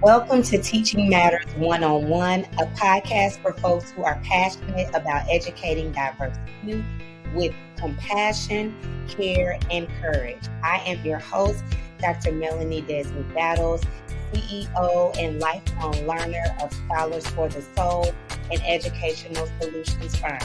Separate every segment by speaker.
Speaker 1: Welcome to Teaching Matters One-on-One, a podcast for folks who are passionate about educating diverse youth with compassion, care, and courage. I am your host, Dr. Melanie Desmond Battles, CEO and lifelong learner of Scholars for the Soul and Educational Solutions firm.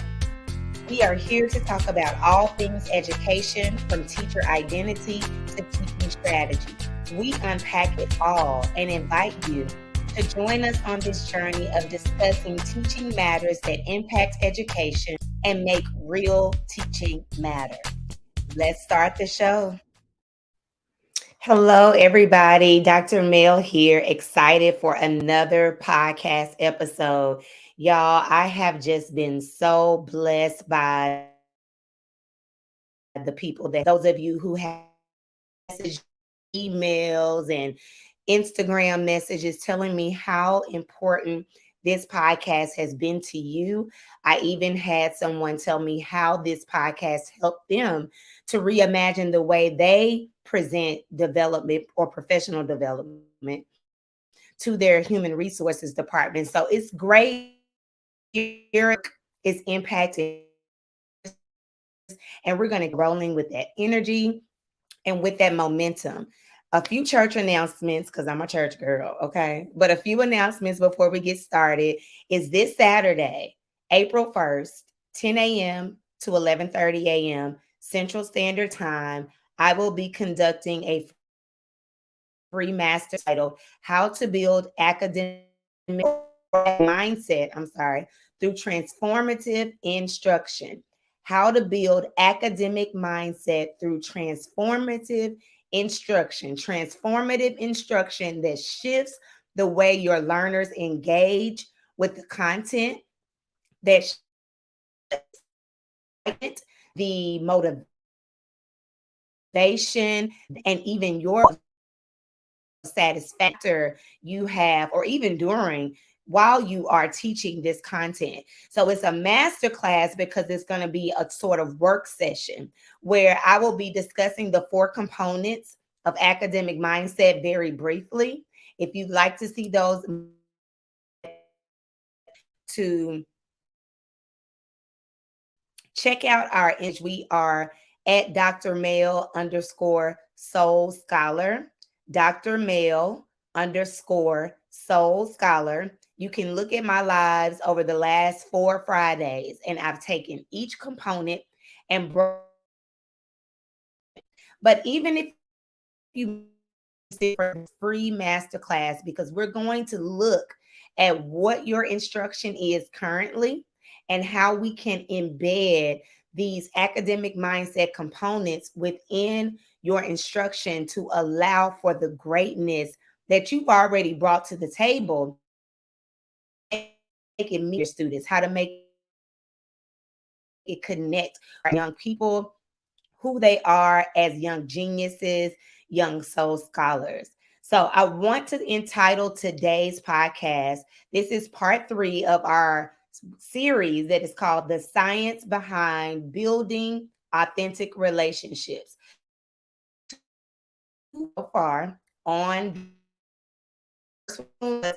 Speaker 1: We are here to talk about all things education, from teacher identity to teaching strategy. We unpack it all and invite you to join us on this journey of discussing teaching matters that impact education and make real teaching matter. Let's start the show. Hello, everybody. Dr. Mel here, excited for another podcast episode. Y'all, I have just been so blessed by the people that those of you who have messaged, emails and Instagram messages telling me how important this podcast has been to you. I even had someone tell me how this podcast helped them to reimagine the way they present development or professional development to their human resources department. So it's great. It's impacting, and we're going to get rolling with that energy and with that momentum. A few church announcements, because I'm a church girl, okay? But a few announcements before we get started is this Saturday, April 1st, 10 a.m. to 11:30 a.m. Central Standard Time. I will be conducting a free master titled How to Build Academic Mindset, through Transformative Instruction. How to build academic mindset through transformative instruction that shifts the way your learners engage with the content, that the motivation, and even your satisfaction you have, or even during while you are teaching this content. So it's a master class because it's going to be a sort of work session where I will be discussing the 4 components of academic mindset very briefly. If you'd like to see those, to check out our image, we are at Dr. Mel _ Soul Scholar, Dr. Mel _ Soul Scholar. You can look at my lives over the last 4 Fridays, and I've taken each component and but even if you free masterclass, because we're going to look at what your instruction is currently and how we can embed these academic mindset components within your instruction to allow for the greatness that you've already brought to the table. Make it meet your students, how to make it connect young people, who they are as young geniuses, young soul scholars. So I want to entitle today's podcast, this is part 3 of our series that is called The Science Behind Building Authentic Relationships. So far on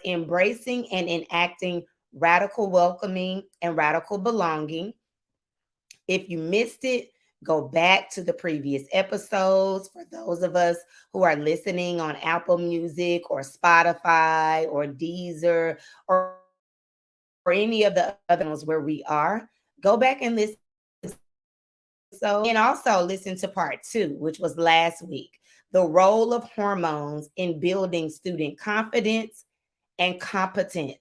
Speaker 1: embracing and enacting radical welcoming and radical belonging. If you missed it, go back to the previous episodes. For those of us who are listening on Apple Music or Spotify or Deezer or any of the other ones where we are, go back and listen. So, and also listen to part 2, which was last week, the role of hormones in building student confidence and competence.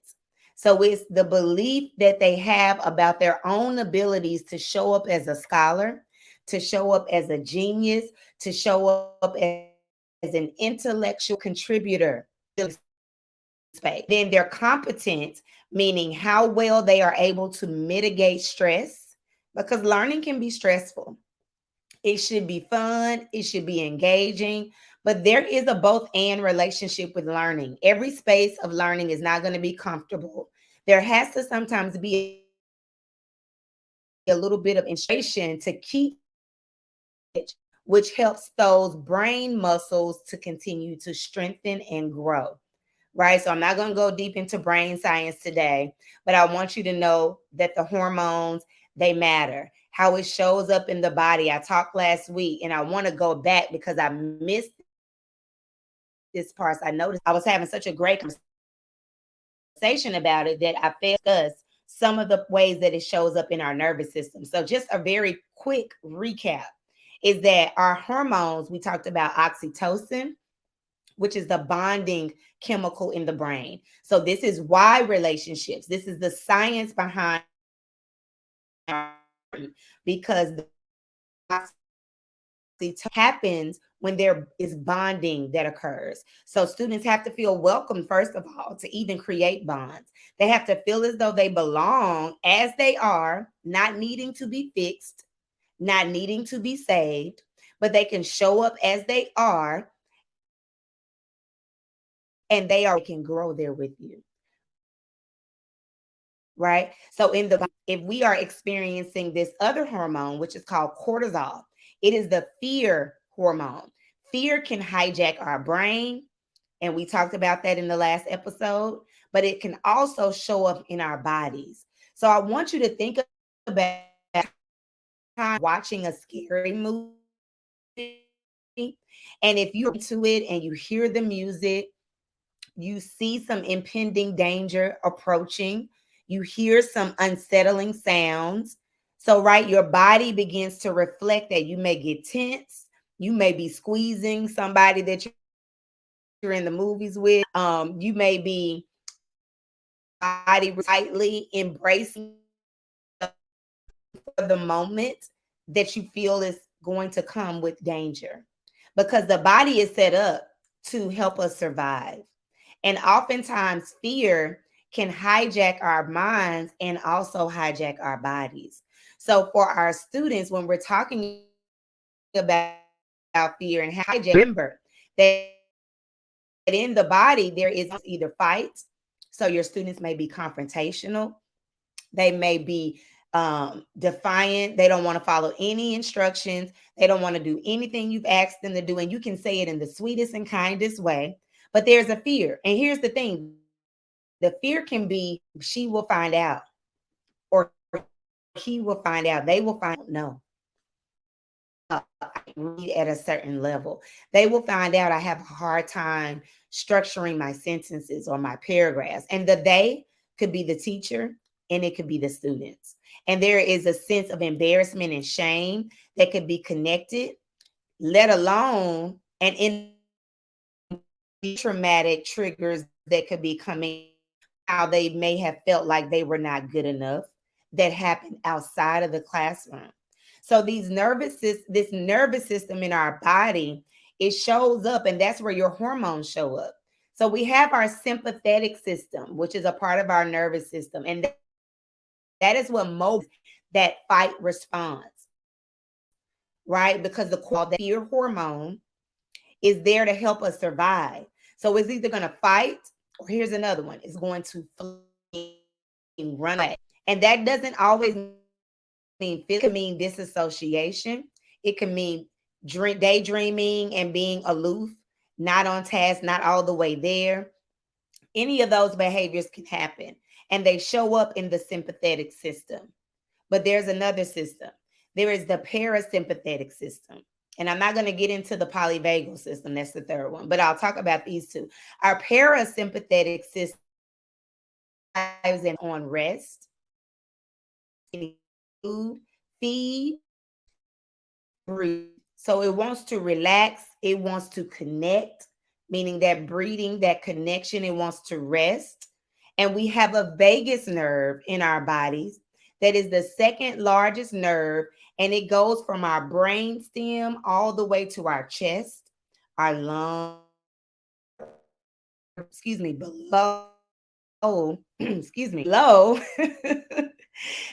Speaker 1: So it's the belief that they have about their own abilities to show up as a scholar, to show up as a genius, to show up as an intellectual contributor. Then their competence, meaning how well they are able to mitigate stress, because learning can be stressful. It should be fun. It should be engaging. But there is a both and relationship with learning. Every space of learning is not going to be comfortable. There has to sometimes be a little bit of inspiration to keep it, which helps those brain muscles to continue to strengthen and grow. right? So I'm not going to go deep into brain science today, but I want you to know that the hormones, they matter. How it shows up in the body. I talked last week, and I want to go back because I missed this part. I noticed I was having such a great conversation about it that I failed to discuss some of the ways that it shows up in our nervous system. So just a very quick recap is that our hormones, we talked about oxytocin, which is the bonding chemical in the brain. So this is why relationships, this is the science behind, because the happens when there is bonding that occurs. So students have to feel welcome, first of all, to even create bonds. They have to feel as though they belong as they are, not needing to be fixed, not needing to be saved, but they can show up as they are, and they can grow there with you. Right? So if we are experiencing this other hormone, which is called cortisol, it is the fear hormone. Fear can hijack our brain, and we talked about that in the last episode, but it can also show up in our bodies. So I want you to think about watching a scary movie, and if you're into it and you hear the music, you see some impending danger approaching, you hear some unsettling sounds. So, right, your body begins to reflect that. You may get tense, you may be squeezing somebody that you're in the movies with, you may be body tightly embracing the moment that you feel is going to come with danger, because the body is set up to help us survive. And oftentimes, fear can hijack our minds and also hijack our bodies. So, for our students, when we're talking about fear and hijack, remember that in the body, there is either fight. So, your students may be confrontational, they may be defiant, they don't want to follow any instructions, they don't want to do anything you've asked them to do. And you can say it in the sweetest and kindest way, but there's a fear. And here's the thing, the fear can be, she will find out, or he will find out, they will find out, no. Read at a certain level. They will find out I have a hard time structuring my sentences or my paragraphs. And the they could be the teacher and it could be the students. And there is a sense of embarrassment and shame that could be connected, let alone and in traumatic triggers that could be coming, how they may have felt like they were not good enough, that happened outside of the classroom. So this nervous system in our body, it shows up, and that's where your hormones show up. So we have our sympathetic system, which is a part of our nervous system, and that is what motivates that fight response, right? Because the fear hormone is there to help us survive. So it's either going to fight, or here's another one, it's going to run away. And that doesn't always mean, it can mean disassociation. It can mean daydreaming and being aloof, not on task, not all the way there. Any of those behaviors can happen, and they show up in the sympathetic system. But there's another system. There is the parasympathetic system. And I'm not going to get into the polyvagal system. That's the third one. But I'll talk about these two. Our parasympathetic system is on rest, food, feed, breathe. So it wants to relax. It wants to connect, meaning that breathing, that connection, it wants to rest. And we have a vagus nerve in our bodies that is the second largest nerve, and it goes from our brain stem all the way to our chest, our lungs, below, below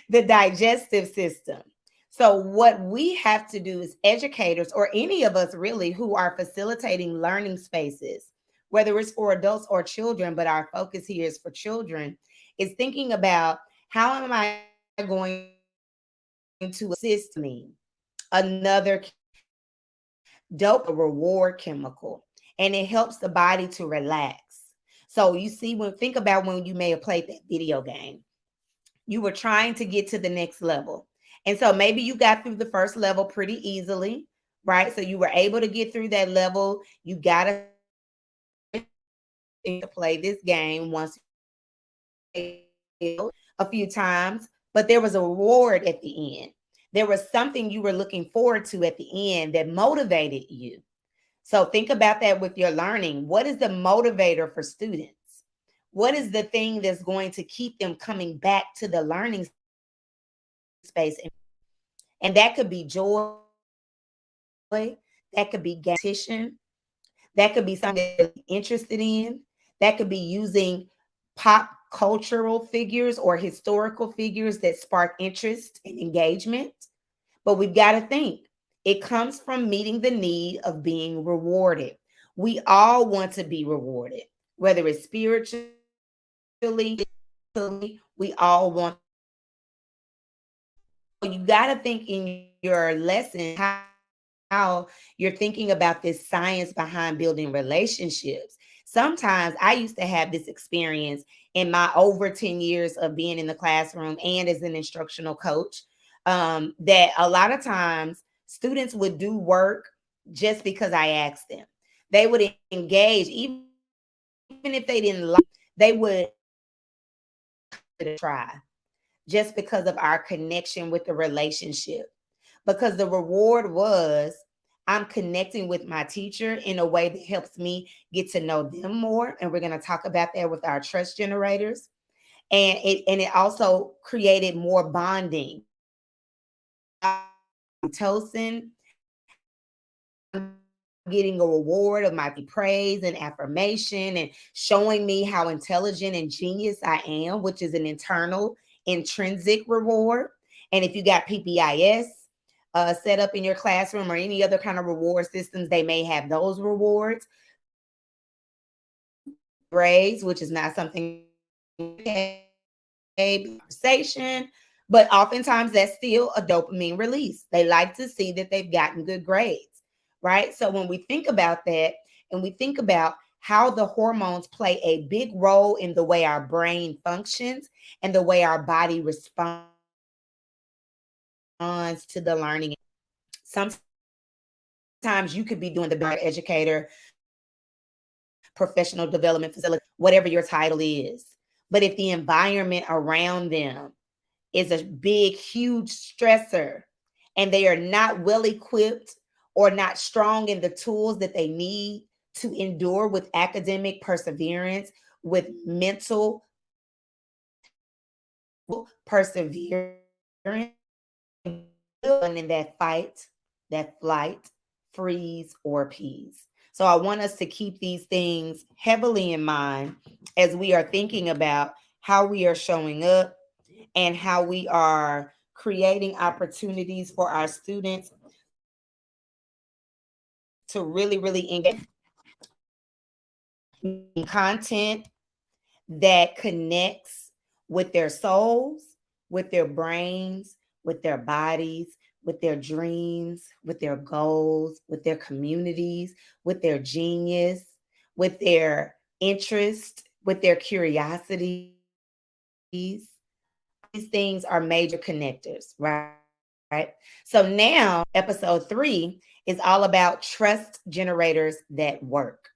Speaker 1: the digestive system. So what we have to do as educators, or any of us really who are facilitating learning spaces, whether it's for adults or children, but our focus here is for children, is thinking about, how am I going to assist me? Another dope, a reward chemical, and it helps the body to relax. So you see, think about when you may have played that video game, you were trying to get to the next level. And so maybe you got through the first level pretty easily, right? So you were able to get through that level. You got to play this game once a few times, but there was a reward at the end. There was something you were looking forward to at the end that motivated you. So think about that with your learning. What is the motivator for students? What is the thing that's going to keep them coming back to the learning space? And that could be joy, that could be competition, that could be something they're interested in, that could be using pop cultural figures or historical figures that spark interest and engagement. But we've got to think it comes from meeting the need of being rewarded. We all want to be rewarded, whether it's spiritually, we all want. You got to think in your lesson how you're thinking about this science behind building relationships. Sometimes I used to have this experience in my over 10 years of being in the classroom and as an instructional coach, that a lot of times students would do work just because I asked them. They would engage, even if they didn't like, they would try just because of our connection with the relationship. Because the reward was I'm connecting with my teacher in a way that helps me get to know them more. And we're going to talk about that with our trust generators. And it also created more bonding. Oxytocin, getting a reward of my praise and affirmation and showing me how intelligent and genius I am, which is an internal intrinsic reward. And if you got PPIS set up in your classroom or any other kind of reward systems, they may have those rewards. Grades, which is not something conversation, but oftentimes that's still a dopamine release. They like to see that they've gotten good grades, right? So when we think about that and we think about how the hormones play a big role in the way our brain functions and the way our body responds to the learning. Sometimes you could be doing the better educator, professional development facility, whatever your title is. But if the environment around them is a big, huge stressor and they are not well equipped or not strong in the tools that they need to endure with academic perseverance, with mental perseverance, in that fight, that flight, freeze, or appease. So I want us to keep these things heavily in mind as we are thinking about how we are showing up and how we are creating opportunities for our students to really, really engage in content that connects with their souls, with their brains, with their bodies, with their dreams, with their goals, with their communities, with their genius, with their interest, with their curiosities. These things are major connectors, right? So now, episode 3 is all about trust generators that work.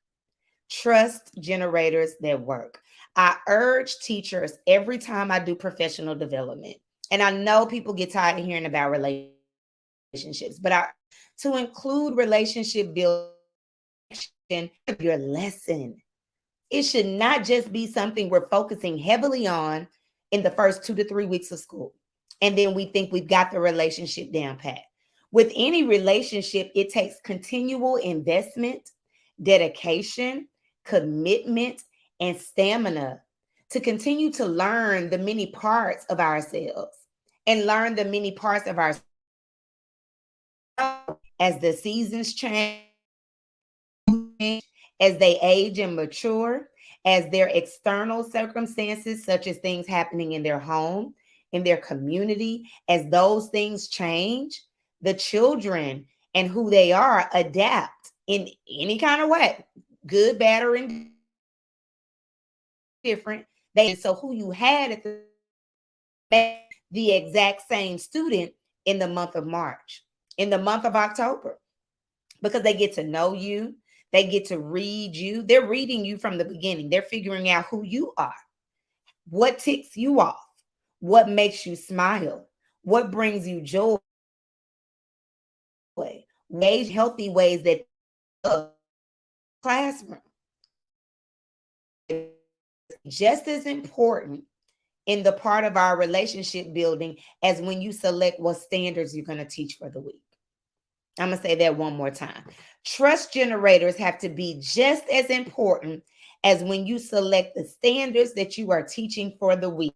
Speaker 1: Trust generators that work. I urge teachers every time I do professional development, and I know people get tired of hearing about relationships, but to include relationship building in your lesson. It should not just be something we're focusing heavily on in the first 2 to 3 weeks of school. And then we think we've got the relationship down pat. With any relationship, it takes continual investment, dedication, commitment, and stamina to continue to learn the many parts of ourselves and learn the many parts of ourselves as the seasons change, as they age and mature, as their external circumstances, such as things happening in their home, in their community, as those things change, the children and who they are adapt in any kind of way, good, bad, or indifferent. different. So who you had at the exact same student in the month of March, in the month of October, because they get to know you. They get to read you. They're reading you from the beginning. They're figuring out who you are, what ticks you off, what makes you smile, what brings you joy, ways, healthy ways that classroom. Just as important in the part of our relationship building as when you select what standards you're going to teach for the week. I'm going to say that one more time. Trust generators have to be just as important as when you select the standards that you are teaching for the week.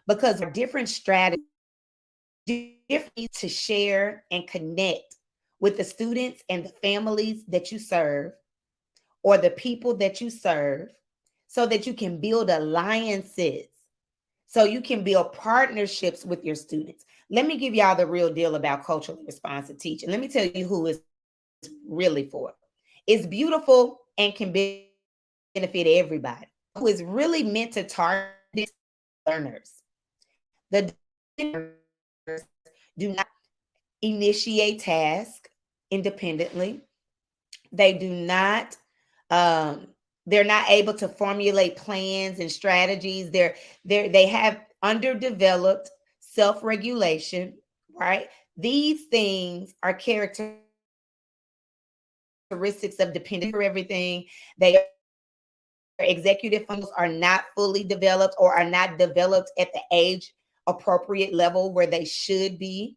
Speaker 1: Because different strategies to share and connect with the students and the families that you serve, or the people that you serve, so that you can build alliances, so you can build partnerships with your students. Let me give y'all the real deal about culturally responsive teaching. Let me tell you who it's really for. It's beautiful and can benefit everybody. Who is really meant to target learners. The learners do not initiate tasks independently. They do not they're not able to formulate plans and strategies. They have underdeveloped self-regulation, right? These things are characteristics of dependence for everything. They executive functions are not fully developed, or are not developed at the age appropriate level where they should be,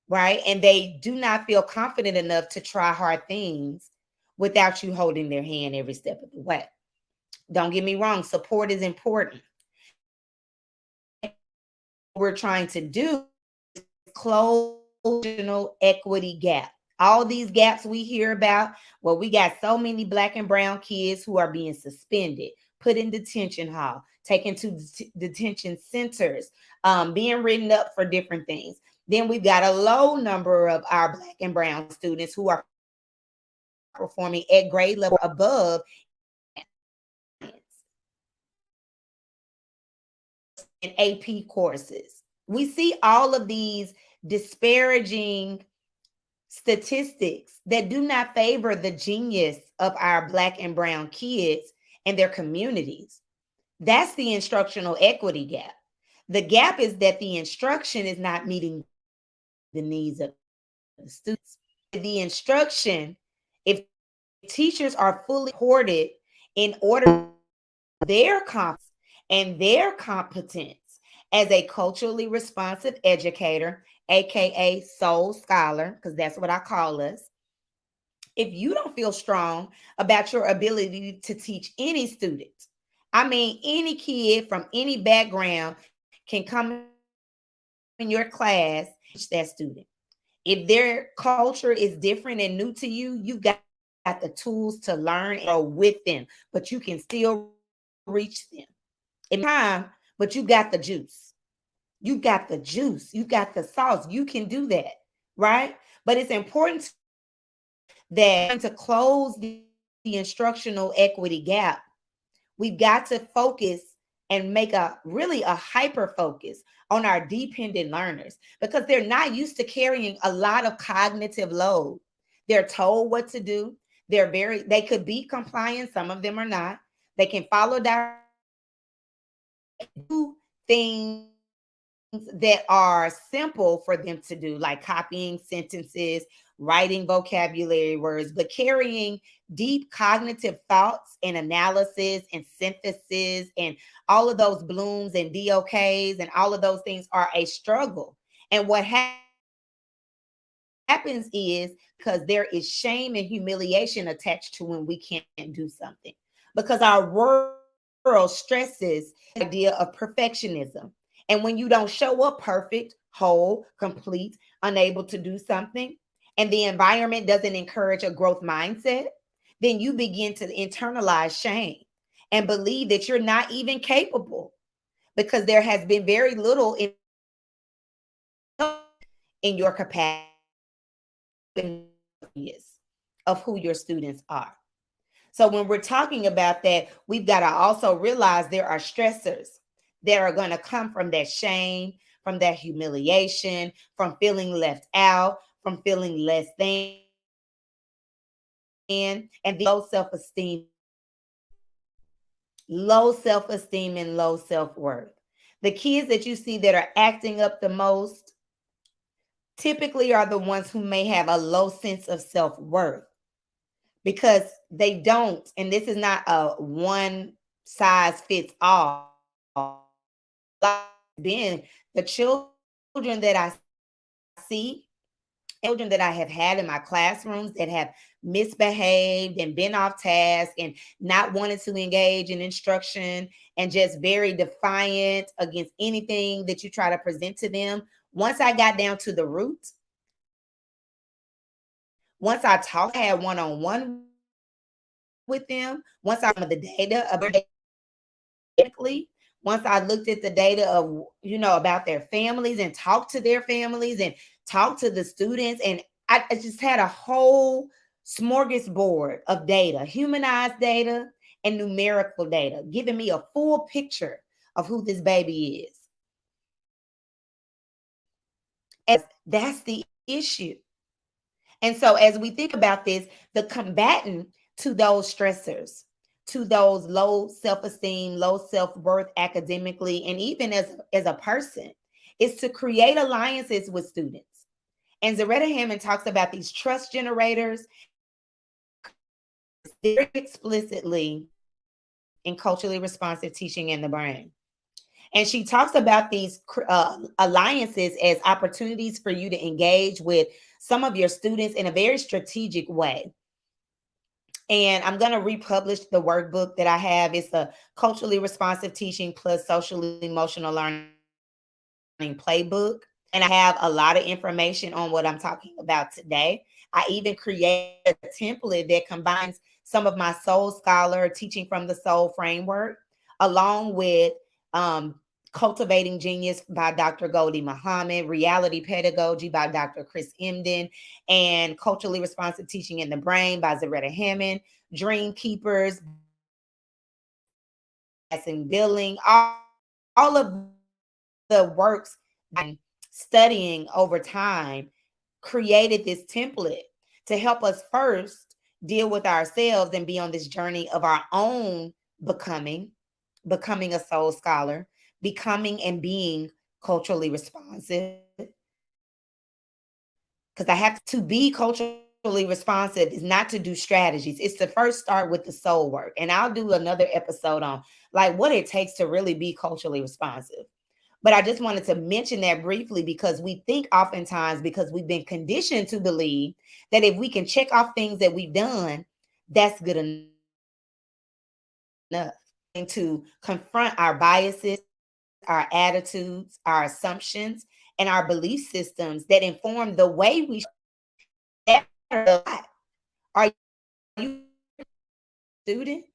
Speaker 1: right? And they do not feel confident enough to try hard things without you holding their hand every step of the way. Don't get me wrong, support is important. What we're trying to do is close the equity gap. All these gaps we hear about, well, we got so many Black and brown kids who are being suspended, put in detention hall, taken to detention centers, being written up for different things. Then we've got a low number of our Black and brown students who are performing at grade level above in AP courses. We see all of these disparaging statistics that do not favor the genius of our Black and brown kids and their communities. That's the instructional equity gap. The gap is that the instruction is not meeting the needs of the students. The instruction, if teachers are fully supported in order their competence and their competence as a culturally responsive educator, aka soul scholar, because that's what I call us. If you don't feel strong about your ability to teach any student, I mean, any kid from any background can come in your class, teach that student. If their culture is different and new to you, you got the tools to learn and grow with them, but you can still reach them in time. But you got the juice. You got the juice. You got the sauce. You can do that, right? But it's important that to close the instructional equity gap, we've got to focus and make a really a hyper focus on our dependent learners, because they're not used to carrying a lot of cognitive load. They're told what to do. They could be compliant. Some of them are not. They can follow do things that are simple for them to do, like copying sentences, writing vocabulary words, but carrying deep cognitive thoughts and analysis and synthesis and all of those blooms and DOKs and all of those things are a struggle. And what happens is, because there is shame and humiliation attached to when we can't do something, because our world stresses the idea of perfectionism. And when you don't show up perfect, whole, complete, unable to do something, and the environment doesn't encourage a growth mindset, then you begin to internalize shame and believe that you're not even capable, because there has been very little in your capacity of who your students are. So when we're talking about that, we've got to also realize there are stressors that are going to come from that shame, from that humiliation, from feeling left out, from feeling less than, and the low self-esteem and low self-worth. The kids that you see that are acting up the most typically are the ones who may have a low sense of self-worth because they don't, and this is not a one size fits all. Been the children that I see, children that I have had in my classrooms that have misbehaved and been off task and not wanted to engage in instruction and just very defiant against anything that you try to present to them. Once I got down to the root, once I talked, I had one-on-one with them, once I the data about once I looked at the data of, about their families and talked to their families and talked to the students, and I just had a whole smorgasbord of data, humanized data and numerical data, giving me a full picture of who this baby is. And that's the issue. And so as we think about this, the combatant to those stressors, to those low self-esteem, low self-worth academically, and even as a person, is to create alliances with students. And Zaretta Hammond talks about these trust generators very explicitly in culturally responsive teaching in the brain. And she talks about these alliances as opportunities for you to engage with some of your students in a very strategic way. And I'm going to republish the workbook that I have. It's a culturally responsive teaching plus social emotional learning playbook. And I have a lot of information on what I'm talking about today. I even created a template that combines some of my Soul Scholar teaching from the Soul framework, along with Cultivating Genius by Dr. Goldie Muhammad, Reality Pedagogy by Dr. Chris Emden, and Culturally Responsive Teaching in the Brain by Zaretta Hammond, Dream Keepers, and Billing, all of the works I'm studying over time created this template to help us first deal with ourselves and be on this journey of our own becoming a soul scholar, becoming and being culturally responsive. Because I have to be culturally responsive is not to do strategies. It's to first start with the soul work. And I'll do another episode on like what it takes to really be culturally responsive. But I just wanted to mention that briefly because we think oftentimes, because we've been conditioned to believe that if we can check off things that we've done, that's good enough. And to confront our biases, our attitudes, our assumptions, and our belief systems that inform the way we are you students?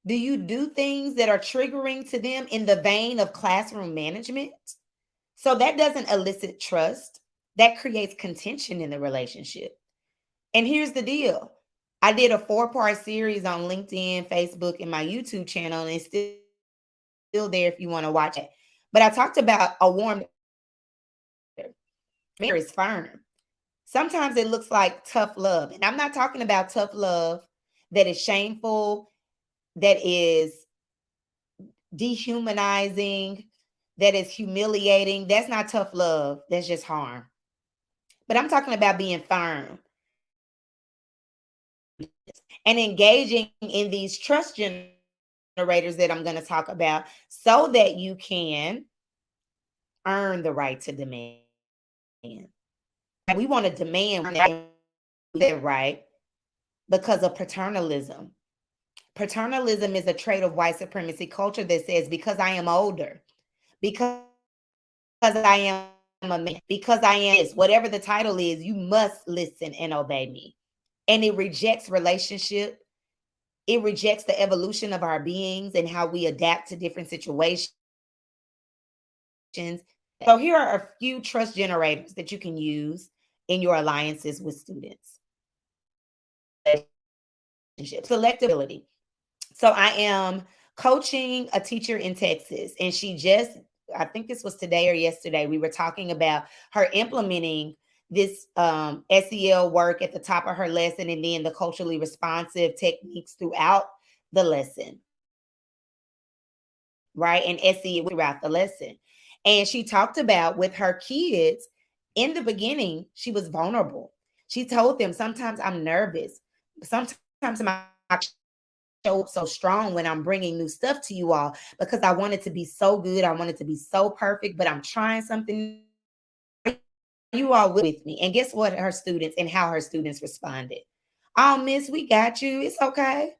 Speaker 1: Do you do things that are triggering to them in the vein of classroom management? So that doesn't elicit trust. That creates contention in the relationship. And here's the deal. I did a 4-part series on LinkedIn, Facebook, and my YouTube channel, and it's still there if you want to watch it. But I talked about a warm mirror is firm. Sometimes it looks like tough love. And I'm not talking about tough love that is shameful, that is dehumanizing, that is humiliating. That's not tough love. That's just harm. But I'm talking about being firm and engaging in these trust generators that I'm going to talk about so that you can earn the right to demand. We want to demand that right because of paternalism. Paternalism is a trait of white supremacy culture that says because I am older, because I am a man, because I am this, whatever the title is, you must listen and obey me. And it rejects relationship. It rejects the evolution of our beings and how we adapt to different situations. So here are a few trust generators that you can use in your alliances with students. Selective ability. So I am coaching a teacher in Texas, and she just, I think this was today or yesterday, we were talking about her implementing this SEL work at the top of her lesson, and then the culturally responsive techniques throughout the lesson, right? And SEL throughout the lesson. And she talked about with her kids in the beginning, she was vulnerable. She told them, sometimes I'm nervous. Sometimes my show up so strong when I'm bringing new stuff to you all because I want it to be so good. I want it to be so perfect, but I'm trying something. You all with me. And guess what? Her students and how her students responded. Oh, miss, we got you. It's okay.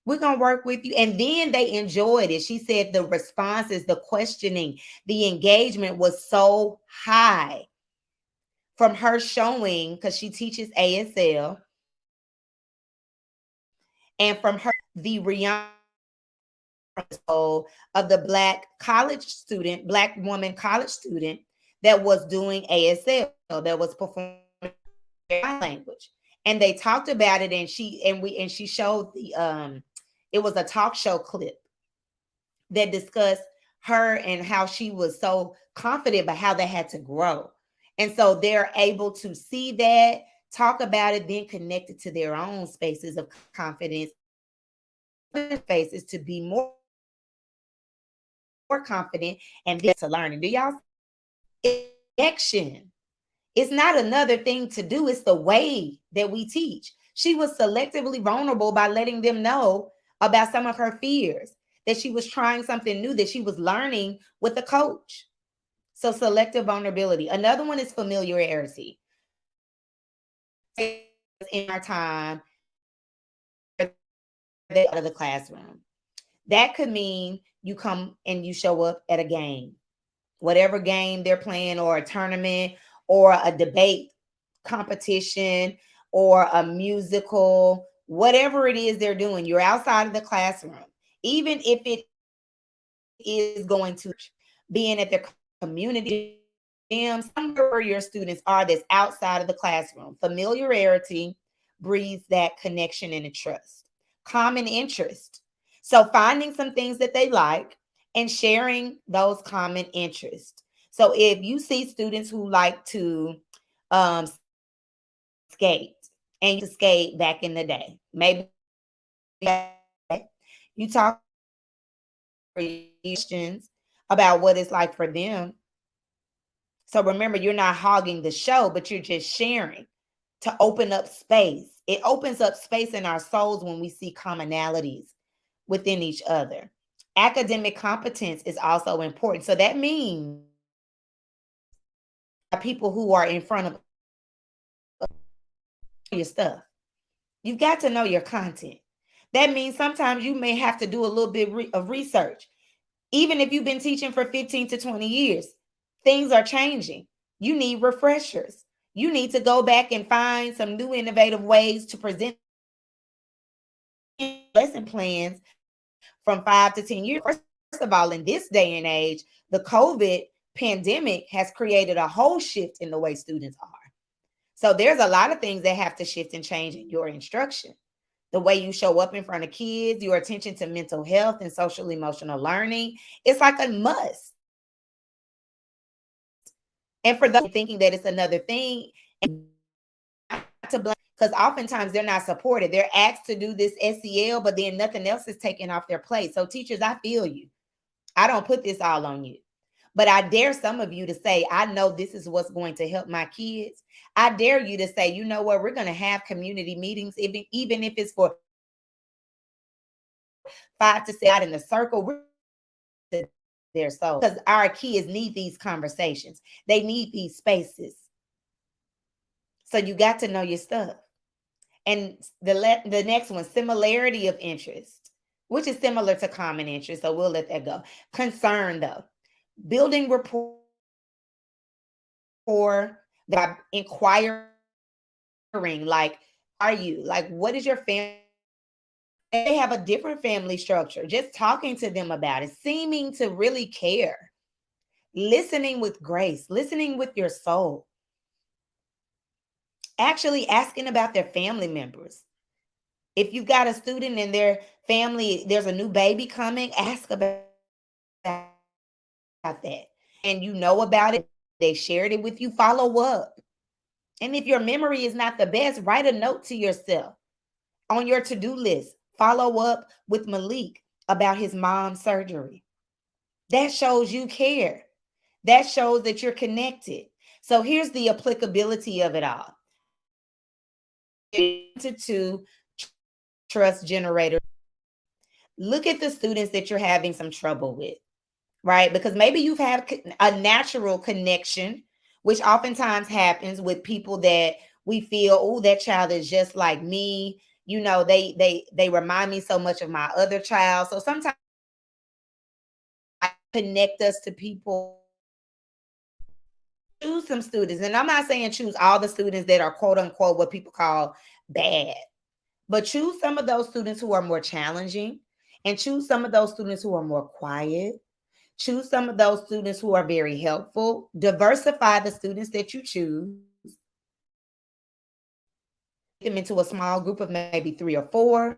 Speaker 1: We're going to work with you. And then they enjoyed it. She said the responses, the questioning, the engagement was so high from her showing, because she teaches ASL, and from her, the of the black college student, black woman college student that was doing ASL, that was performing language. And they talked about it, and she showed it was a talk show clip that discussed her and how she was so confident, but how they had to grow. And so they're able to see that, talk about it, then connect it to their own spaces of confidence, spaces to be more confident and then to learn. And do y'all action? It's not another thing to do, it's the way that we teach. She was selectively vulnerable by letting them know about some of her fears, that she was trying something new, that she was learning with a coach. So selective vulnerability. Another one is familiarity. In our time, out of the classroom. That could mean you come and you show up at a game, whatever game they're playing, or a tournament, or a debate competition, or a musical, whatever it is they're doing. You're outside of the classroom. Even if it is going to being at their community gym, somewhere where your students are that's outside of the classroom. Familiarity breeds that connection and a trust. Common interest. So finding some things that they like and sharing those common interests. So if you see students who like to skate, and you skate back in the day, maybe you talk questions about what it's like for them. So remember, you're not hogging the show, but you're just sharing to open up space. It opens up space in our souls when we see commonalities within each other. Academic competence is also important. So that means people who are in front of your stuff. You've got to know your content. That means sometimes you may have to do a little bit of research. Even if you've been teaching for 15 to 20 years, things are changing. You need refreshers. You need to go back and find some new innovative ways to present lesson plans from 5 to 10 years. First of all, in this day and age, the COVID pandemic has created a whole shift in the way students are. So there's a lot of things that have to shift and change in your instruction. The way you show up in front of kids, your attention to mental health and social emotional learning, it's like a must. And for those thinking that it's another thing, to blame, because oftentimes they're not supported. They're asked to do this SEL, but then nothing else is taken off their plate. So teachers, I feel you. I don't put this all on you. But I dare some of you to say, I know this is what's going to help my kids. I dare you to say, you know what, we're going to have community meetings, even if it's for 5 to 7 out in the circle. Their soul, because our kids need these conversations. They need these spaces. So you got to know your stuff. And the next one, similarity of interest, which is similar to common interest. So we'll let that go. Concern, though, building rapport, that inquiring, like, are you like, what is your family? They have a different family structure. Just talking to them about it, seeming to really care, listening with grace, listening with your soul, actually asking about their family members. If you've got a student and their family, there's a new baby coming, ask about that. And you know about it, they shared it with you, follow up. And if your memory is not the best, write a note to yourself on your to-do list. Follow up with Malik about his mom's surgery. That shows you care. That shows that you're connected. So here's the applicability of it all. To trust generators. Look at the students that you're having some trouble with, right? Because maybe you've had a natural connection, which oftentimes happens with people that we feel, oh, that child is just like me. You know, they remind me so much of my other child. So sometimes I connect us to people. Choose some students, and I'm not saying choose all the students that are quote unquote what people call bad, but choose some of those students who are more challenging, and choose some of those students who are more quiet. Choose some of those students who are very helpful. Diversify the students that you choose. Them into a small group of maybe 3 or 4,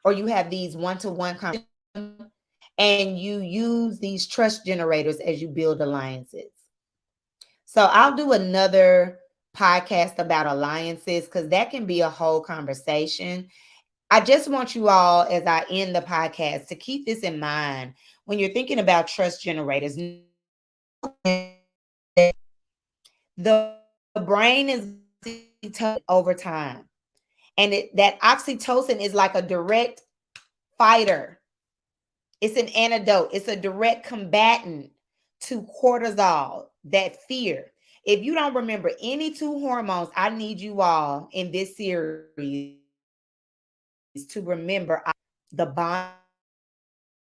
Speaker 1: or you have these one-to-one conversations, and you use these trust generators as you build alliances. So I'll do another podcast about alliances because that can be a whole conversation. I just want you all, as I end the podcast, to keep this in mind when you're thinking about trust generators. The brain is over time, and that oxytocin is like a direct fighter. It's an antidote. It's a direct combatant to cortisol, that fear. If you don't remember any 2 hormones, I need you all in this series to remember the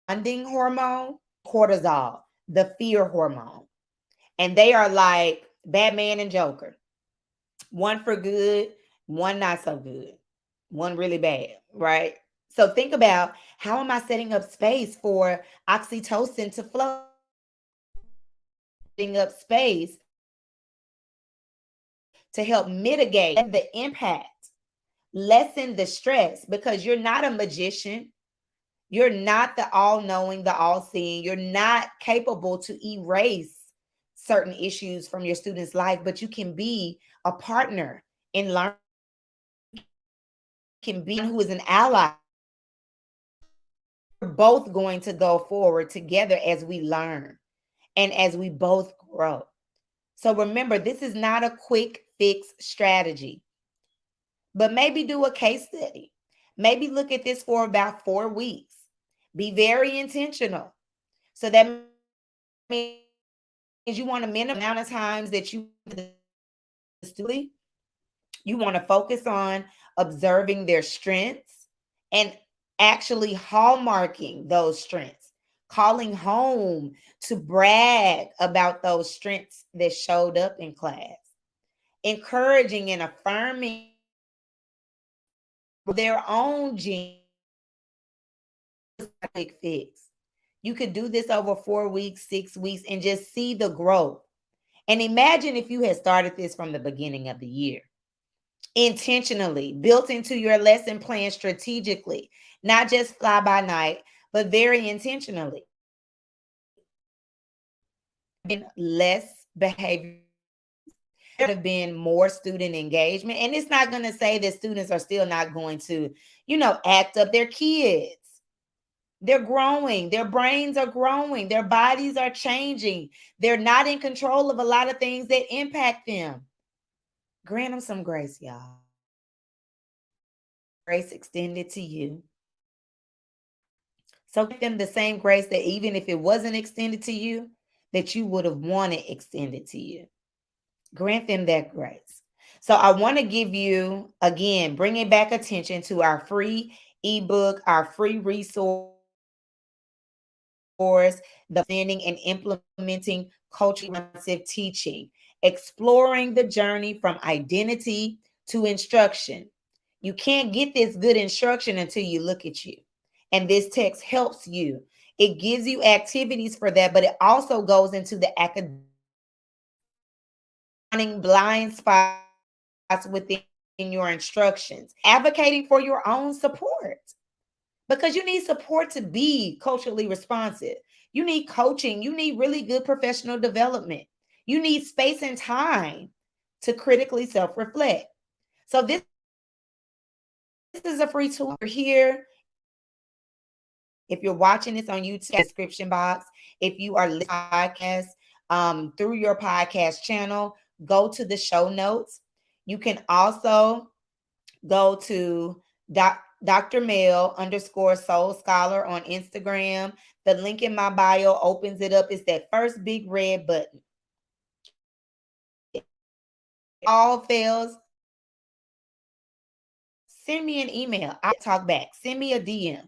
Speaker 1: bonding hormone, cortisol, the fear hormone. And they are like Batman and Joker. One for good, one not so good, one really bad, right? So think about, how am I setting up space for oxytocin to flow? Setting up space to help mitigate the impact, lessen the stress, because you're not a magician. You're not the all knowing, the all seeing. You're not capable to erase certain issues from your student's life, but you can be a partner in learning, can be who is an ally. We're both going to go forward together as we learn and as we both grow. So remember, this is not a quick fix strategy, but maybe do a case study. Maybe look at this for about 4 weeks. Be very intentional. So that means you want to minimize the amount of times that you want to focus on observing their strengths and actually hallmarking those strengths, calling home to brag about those strengths that showed up in class, encouraging and affirming their own genius. Quick fix. You could do this over 4 weeks, 6 weeks, and just see the growth. And imagine if you had started this from the beginning of the year, intentionally, built into your lesson plan strategically, not just fly by night, but very intentionally. Less behavior, there have been more student engagement. And it's not going to say that students are still not going to, act up. Their kids. They're growing. Their brains are growing. Their bodies are changing. They're not in control of a lot of things that impact them. Grant them some grace, y'all. Grace extended to you. So give them the same grace that even if it wasn't extended to you, that you would have wanted extended to you. Grant them that grace. So I want to give you, again, bringing back attention to our free ebook, our free resource, the understanding and implementing culturally responsive teaching, exploring the journey from identity to instruction. You can't get this good instruction until you look at you. And this text helps you. It gives you activities for that, but it also goes into the academic blind spots within your instructions, advocating for your own support because you need support to be culturally responsive. You need coaching. You need really good professional development. You need space and time to critically self reflect. So, this is a free tool. You're here. If you're watching this on YouTube, description box. If you are listening to podcast through your podcast channel, go to the show notes. You can also go to Dr. Mel _ Soul Scholar on Instagram. The link in my bio opens it up. It's that first big red button. If all fails, send me an email. I'll talk back. Send me a DM.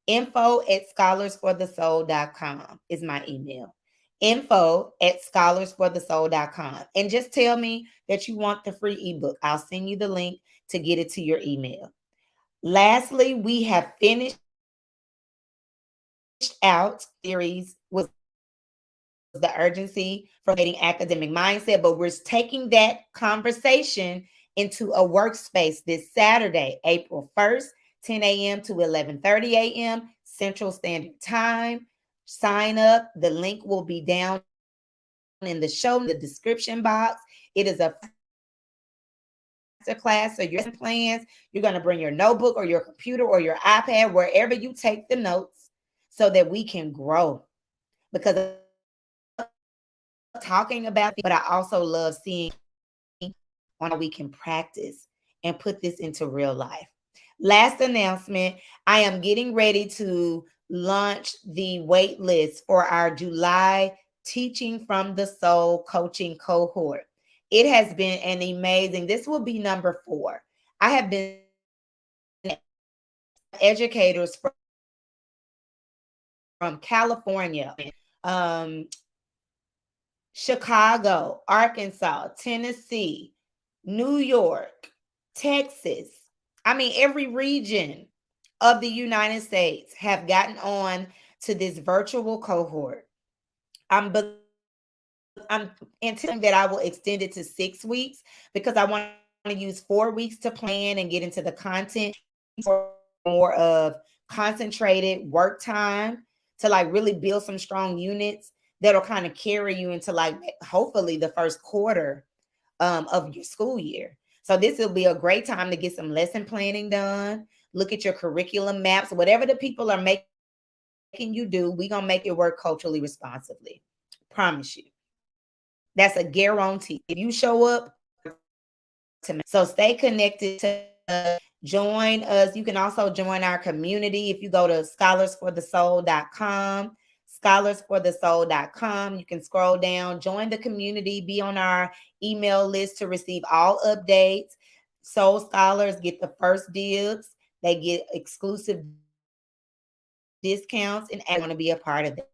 Speaker 1: info@scholarsforthesoul.com is my email. info@scholarsforthesoul.com. And just tell me that you want the free ebook. I'll send you the link to get it to your email. Lastly, we have finished out series was the urgency for creating academic mindset, but we're taking that conversation into a workspace this Saturday, April 1st, 10 a.m. to 11:30 a.m. Central Standard Time. Sign up. The link will be down in the description box. It is a class, so your plans, you're going to bring your notebook or your computer or your iPad, wherever you take the notes, so that we can grow. Because talking about it, but I also love seeing on how we can practice and put this into real life. Last announcement, I am getting ready to launch the wait list for our July Teaching from the Soul coaching cohort. It has been an amazing, this will be number 4. I have been educators from California, Chicago, Arkansas, Tennessee, New York, Texas. I mean, every region of the United States have gotten on to this virtual cohort. I'm anticipating that I will extend it to 6 weeks because I want to use 4 weeks to plan and get into the content for more of concentrated work time to like really build some strong units that'll kind of carry you into like hopefully the first quarter of your school year. So this will be a great time to get some lesson planning done. Look at your curriculum maps, whatever the people are making you do, we're going to make it work culturally responsibly. Promise you. That's a guarantee. If you show up, so stay connected to join us. You can also join our community if you go to scholarsforthesoul.com. scholarsforthesoul.com. You can scroll down, join the community, be on our email list to receive all updates. Soul Scholars get the first dibs. They get exclusive discounts, and I want to be a part of that.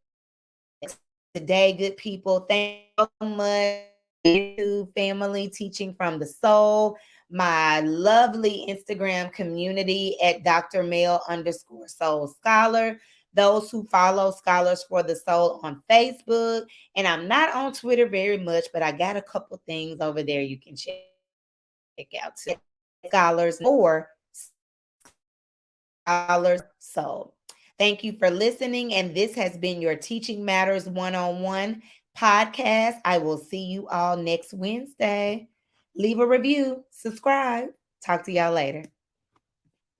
Speaker 1: Today, good people, thank you so much. YouTube family, Teaching from the Soul, my lovely Instagram community at Dr. Mel _ Soul Scholar. Those who follow Scholars for the Soul on Facebook. And I'm not on Twitter very much, but I got a couple things over there you can check out. Scholars or Scholars Soul. Thank you for listening. And this has been your Teaching Matters One-on-One podcast. I will see you all next Wednesday. Leave a review, subscribe. Talk to y'all later.